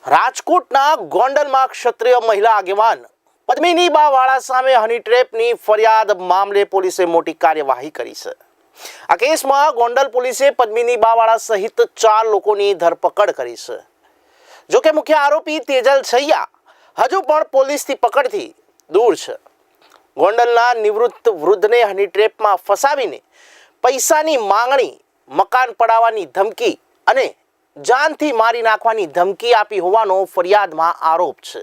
રાજકોટના ગોંડલમાં ક્ષત્રિય મહિલા આગેવાન પદ્મિની બાવાળા સામે હની ટ્રેપની ફરિયાદ મામલે પોલીસે મોટી કાર્યવાહી કરી છે। આ કેસમાં ગોંડલ પોલીસે પદ્મિની બાવાળા સહિત 4 લોકોની ધરપકડ કરી છે। જો કે મુખ્ય આરોપી તેજલ છૈયા હજુ પણ પોલીસની પકડથી દૂર છે। ગોંડલના નિવૃત્ત વૃદ્ધને હની ટ્રેપમાં ફસાવીને પૈસાની માંગણી, મકાન પડાવવાની ધમકી અને જાનથી મારી નાખવાની ધમકી આપી હોવાનો ફરિયાદમાં આરોપ છે।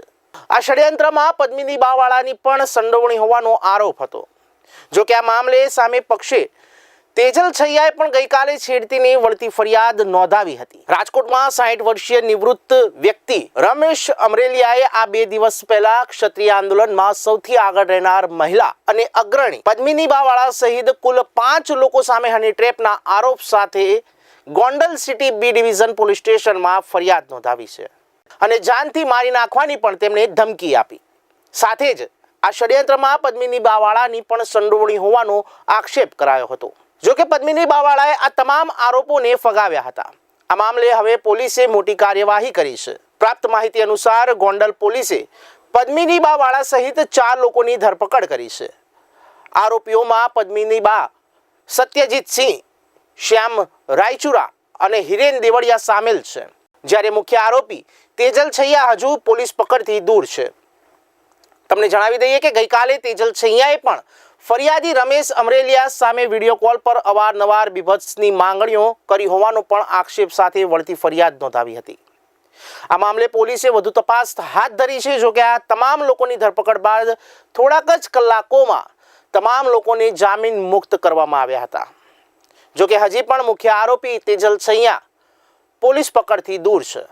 આ ષડયંત્રમાં પદ્મિની બાવાળાની પણ સંડોવણી હોવાનો આરોપ હતો। જો કે આ મામલે સામે પક્ષે તેજલ છૈયાએ પણ ગઈકાલે છેડતીની વળતી ફરિયાદ નોંધાવી હતી। રાજકોટમાં 60 વર્ષીય નિવૃત્ત વ્યક્તિ રમેશ અમરેલિયાએ આ 2 દિવસ પહેલા ક્ષત્રિય આંદોલનમાં સૌથી આગળ રહેનાર મહિલા અને અગ્રણી પદ્મિની બાવાળા સહિત કુલ 5 લોકો સામે હની ટ્રેપના આરોપ સાથે Gondal city B division police સ્ટેશનમાં ફરિયાદ નોંધાવી છે અને જાનથી મારી નાખવાની પણ તેમણે ધમકી આપી। સાથે જ આ ષડયંત્રમાં પદ્મિની બાવાળાની પણ સંડોવણી હોવાનો આક્ષેપ કરાયો હતો। જો કે પદ્મિની બાવાળાએ આ તમામ આરોપોને ફગાવ્યા હતા। આ મામલે હવે પોલીસે મોટી કાર્યવાહી કરી છે। પ્રાપ્ત માહિતી અનુસાર ગોંડલ પોલીસે પદ્મિની બાવાળા સહિત 4 લોકોની ધરપકડ કરી છે। આરોપીઓમાં પદ્મિની બા, સત્યજીત સિંહ, શ્યામ રાયચુરા અને હિરેન દેવળિયા સામેલ છે, જ્યારે મુખ્ય આરોપી તેજલ છૈયા હજુ પોલીસ પકડથી દૂર છે। તમને જણાવી દઈએ કે ગઈકાલે તેજલ છૈયાએ પણ ફરિયાદી રમેશ અમરેલિયા સામે વિડીયો કોલ પર અવારનવાર બીભત્સની માંગણીઓ કરી હોવાનો પણ આક્ષેપ સાથે વળતી ફરિયાદ નોંધાવી હતી। આ મામલે પોલીસે વધુ તપાસ હાથ ધરી છે। જો કે આ તમામ લોકોની ધરપકડ બાદ થોડાક જ કલાકોમાં તમામ લોકોને જામીન મુક્ત કરવામાં આવ્યા હતા। જો કે હજી પણ મુખ્ય આરોપી તેજલ છૈયા પોલીસ પકડથી દૂર છે।